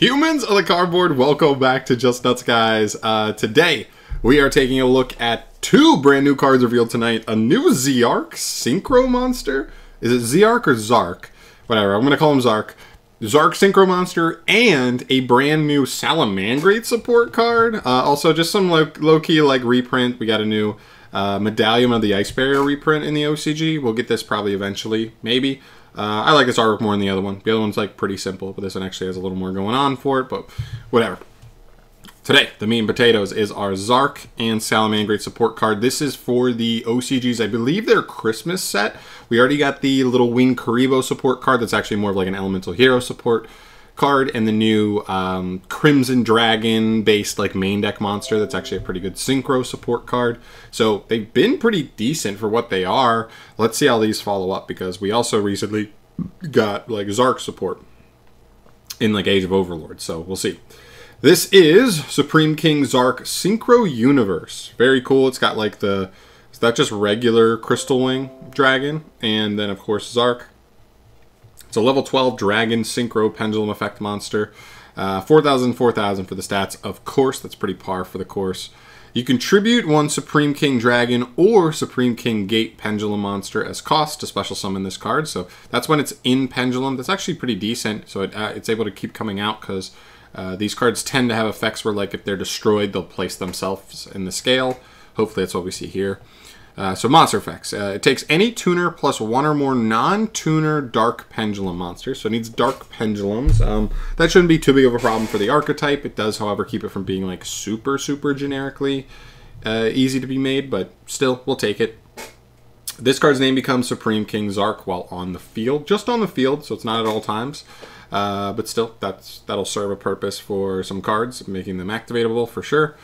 Humans of the cardboard, welcome back to Just Nuts, guys. Today, we are taking a look at two brand new cards revealed tonight. A new Zark Synchro Monster. Is it Zark or Zark? Whatever, I'm going to call him Zark. Zark Synchro Monster, and a brand new SALAMANGREAT support card. Also, just some low-key reprint. We got a new Medallion of the Ice Barrier reprint in the OCG. We'll get this probably eventually, maybe. I like this artwork more than the other one. The other one's pretty simple, but this one actually has a little more going on for it, but whatever. Today, the meat and potatoes is our Zark and SALAMANGREAT support card. This is for the OCGs. I believe their Christmas set. We already got the little Wing Karibo support card that's actually more of an Elemental Hero support card, and the new Crimson Dragon based main deck monster that's actually a pretty good synchro support card. So they've been pretty decent for what they are. Let's see how these follow up, because we also recently got Zark support in Age of Overlord, so we'll see. This is Supreme King Zark Synchro Universe. Very cool. It's got is that just regular Crystal Wing Dragon, and then of course Zark. It's a level 12 Dragon Synchro Pendulum Effect monster. 4,000, 4,000 for the stats. Of course, that's pretty par for the course. You contribute one Supreme King Dragon or Supreme King Gate Pendulum monster as cost to special summon this card. So that's when it's in Pendulum. That's actually pretty decent. So it's able to keep coming out, because these cards tend to have effects where if they're destroyed, they'll place themselves in the scale. Hopefully that's what we see here. So monster effects. It takes any tuner plus one or more non-tuner dark pendulum monsters. So it needs dark pendulums. That shouldn't be too big of a problem for the archetype. It does, however, keep it from being super generically easy to be made, but still, we'll take it. This card's name becomes Supreme King Zark while on the field. Just on the field, so it's not at all times. But still, that'll serve a purpose for some cards, making them activatable for sure.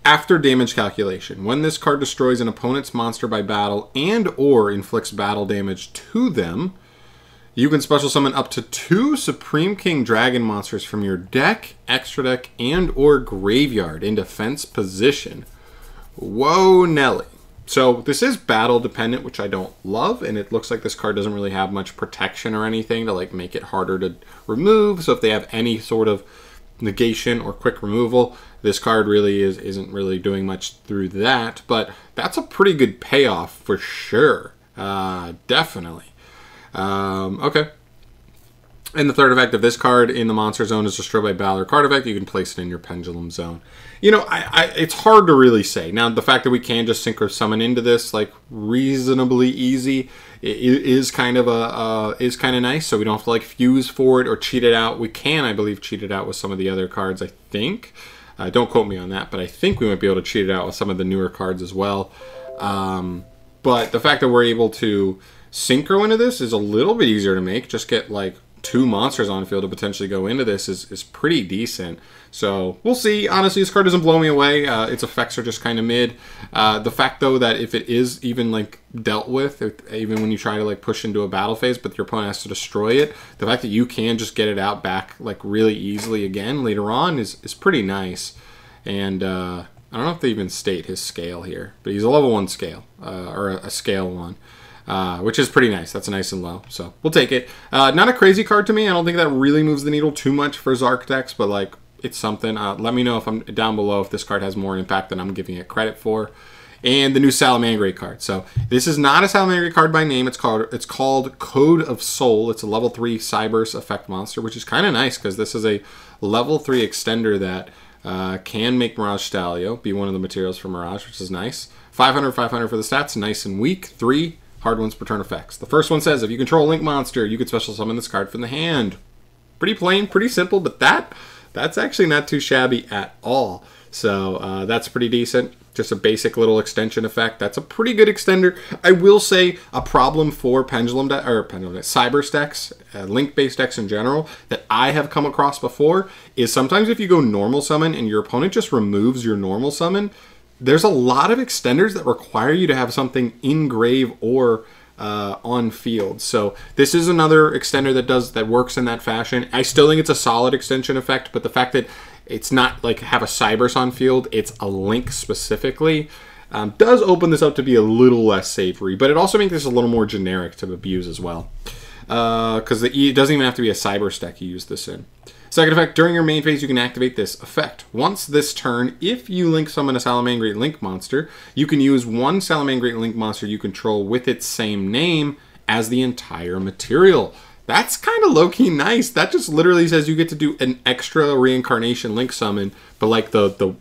After damage calculation, when this card destroys an opponent's monster by battle and or inflicts battle damage to them, you can special summon up to 2 Supreme King Dragon monsters from your deck, extra deck, and or graveyard in defense position. Whoa, Nelly. So this is battle dependent, which I don't love, and it looks like this card doesn't really have much protection or anything to make it harder to remove. So if they have any sort of negation or quick removal, this card really isn't really doing much through that, but that's a pretty good payoff for sure. Definitely. Okay. And the third effect of this card in the monster zone is destroyed by battle or card effect. You can place it in your pendulum zone. You know, it's hard to really say. Now, the fact that we can just synchro summon into this reasonably easy is kind of nice. So we don't have to fuse for it or cheat it out. We can, I believe, cheat it out with some of the other cards. I think. Don't quote me on that, but I think we might be able to cheat it out with some of the newer cards as well. But the fact that we're able to synchro into this is a little bit easier to make. Just get 2 monsters on field to potentially go into this is pretty decent. So we'll see. Honestly, this card doesn't blow me away. Its effects are just kind of mid. The fact though that if it is even dealt with, even when you try to push into a battle phase, but your opponent has to destroy it, the fact that you can just get it out back really easily again later on is pretty nice. And I don't know if they even state his scale here, but he's a level 1 scale, or a scale 1. Which is pretty nice. That's nice and low, so we'll take it. Not a crazy card to me. I don't think that really moves the needle too much for Zark decks, but it's something. Let me know if I'm down below if this card has more impact than I'm giving it credit for. And the new SALAMANGREAT card. So this is not a SALAMANGREAT card by name. It's called Code of Soul. It's a level 3 Cyberse effect monster, which is kind of nice because this is a level 3 extender that can make Mirage Stalio be one of the materials for Mirage, which is nice. 500, 500 for the stats, nice and weak. 3 hard ones per turn effects. The first one says, if you control a Link monster, you can special summon this card from the hand. Pretty plain, pretty simple, but that's actually not too shabby at all. So that's pretty decent. Just a basic little extension effect. That's a pretty good extender. I will say a problem for Cyberse decks, Link-based decks in general, that I have come across before is sometimes if you go normal summon and your opponent just removes your normal summon, there's a lot of extenders that require you to have something in grave or on field. So this is another extender that works in that fashion. I still think it's a solid extension effect, but the fact that it's not have a Cyberse on field, it's a Link specifically, does open this up to be a little less savory, but it also makes this a little more generic to abuse as well. because it doesn't even have to be a cyber stack you use this in. Second effect, during your main phase, you can activate this effect. Once this turn, if you link summon a Salamangreat Link monster, you can use one Salamangreat Link monster you control with its same name as the entire material. That's kind of low-key nice. That just literally says you get to do an extra reincarnation Link summon, but like the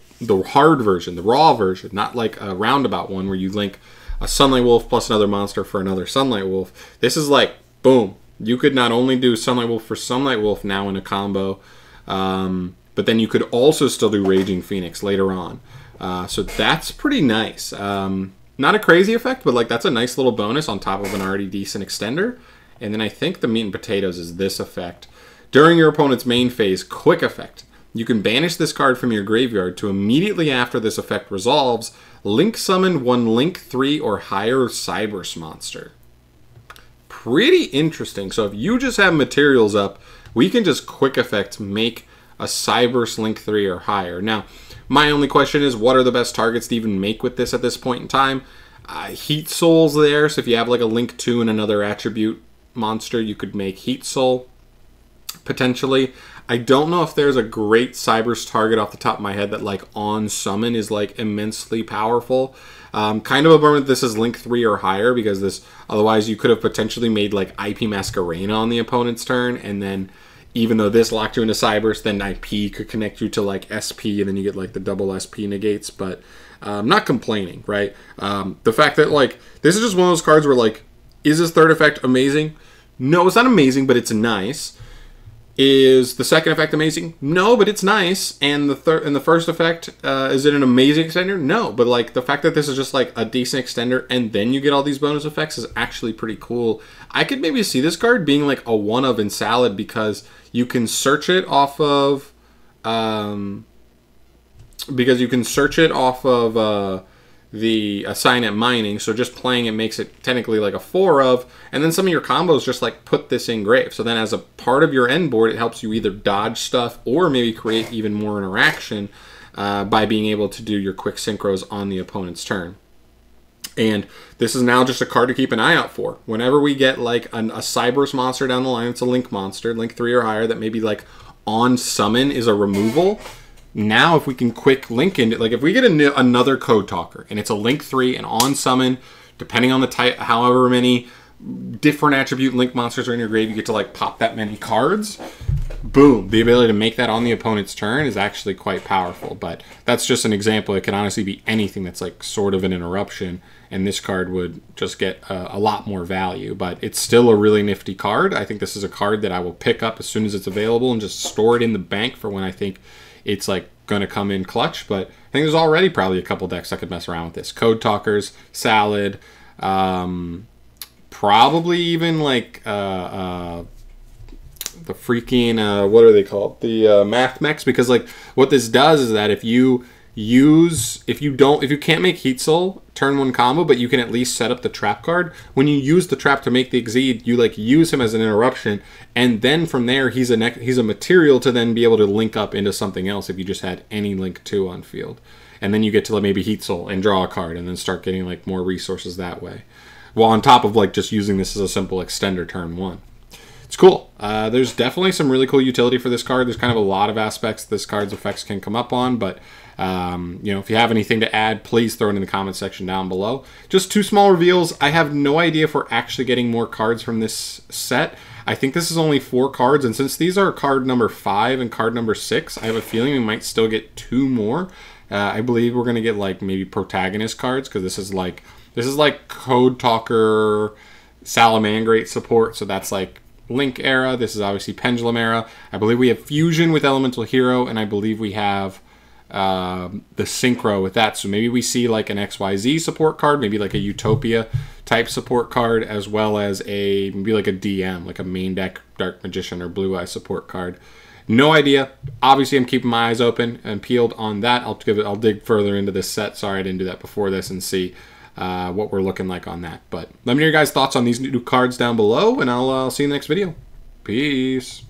hard version, the raw version, not like a roundabout one where you link a Sunlight Wolf plus another monster for another Sunlight Wolf. This is like, boom. You could not only do Sunlight Wolf for Sunlight Wolf now in a combo, but then you could also still do Raging Phoenix later on. So that's pretty nice. Not a crazy effect, but like that's a nice little bonus on top of an already decent extender. And then I think the meat and potatoes is this effect. During your opponent's main phase, quick effect. You can banish this card from your graveyard to immediately after this effect resolves, link summon one Link 3 or higher Cyberse monster. Pretty interesting. So if you just have materials up, we can just quick effect make a Cyberse Link 3 or higher. Now, my only question is, what are the best targets to even make with this at this point in time? Heat Soul's there, so if you have like a Link 2 and another attribute monster, you could make Heat Soul, potentially. I don't know if there's a great Cyberse target off the top of my head that like on summon is like immensely powerful. Kind of a bummer that this is Link 3 or higher, because this otherwise you could have potentially made like IP Masquerena on the opponent's turn, and then even though this locked you into Cyberse, then IP could connect you to like SP, and then you get like the double SP negates. But not complaining, right? The fact that like this is just one of those cards where like, is this third effect amazing? No, it's not amazing, but it's nice. Is the second effect amazing? No, but it's nice. And the first effect, is it an amazing extender? No, but like the fact that this is just like a decent extender and then you get all these bonus effects is actually pretty cool. I could maybe see this card being like a one of in Salad, because you can search it off of the Assign at Mining, so just playing it makes it technically like a 4 of, and then some of your combos just like put this in grave. So then as a part of your end board, it helps you either dodge stuff or maybe create even more interaction by being able to do your quick synchros on the opponent's turn. And this is now just a card to keep an eye out for. Whenever we get like a Cyberse monster down the line, it's a Link monster, Link 3 or higher, that maybe like on summon is a removal. Now, if we can quick link into, like if we get another Code Talker and it's a Link 3 and on summon, depending on the type, however many different attribute Link monsters are in your grave, you get to like pop that many cards. Boom. The ability to make that on the opponent's turn is actually quite powerful. But that's just an example. It can honestly be anything that's like sort of an interruption, and this card would just get a lot more value. But it's still a really nifty card. I think this is a card that I will pick up as soon as it's available and just store it in the bank for when I think it's like going to come in clutch. But I think there's already probably a couple decks I could mess around with this. Code Talkers, Salad, probably even like the freaking what are they called? The Math Mechs, because like what this does is that if you can't make Heat Soul turn 1 combo, but you can at least set up the trap card. When you use the trap to make the Exceed, you like use him as an interruption, and then from there he's a material to then be able to link up into something else if you just had any Link 2 on field. And then you get to like, maybe Heat Soul and draw a card and then start getting like more resources that way. Well, on top of like just using this as a simple extender turn 1. It's cool. There's definitely some really cool utility for this card. There's kind of a lot of aspects this card's effects can come up on, but you know, if you have anything to add, please throw it in the comment section down below. Just 2 small reveals. I have no idea if we're actually getting more cards from this set. I think this is only 4 cards, and since these are card number 5 and card number 6, I have a feeling we might still get 2 more. I believe we're gonna get like maybe protagonist cards, because this is like Code Talker, Salamangreat support, so that's like Link era. This is obviously Pendulum era. I believe we have Fusion with Elemental Hero, and I believe we have the Synchro with that. So maybe we see like an XYZ support card, maybe like a Utopia type support card, as well as maybe like a DM, like a main deck Dark Magician or Blue Eye support card. No idea. Obviously, I'm keeping my eyes open and peeled on that. I'll dig further into this set. Sorry I didn't do that before this, and see what we're looking like on that. But let me know your guys' thoughts on these new cards down below, and I'll see you in the next video. Peace.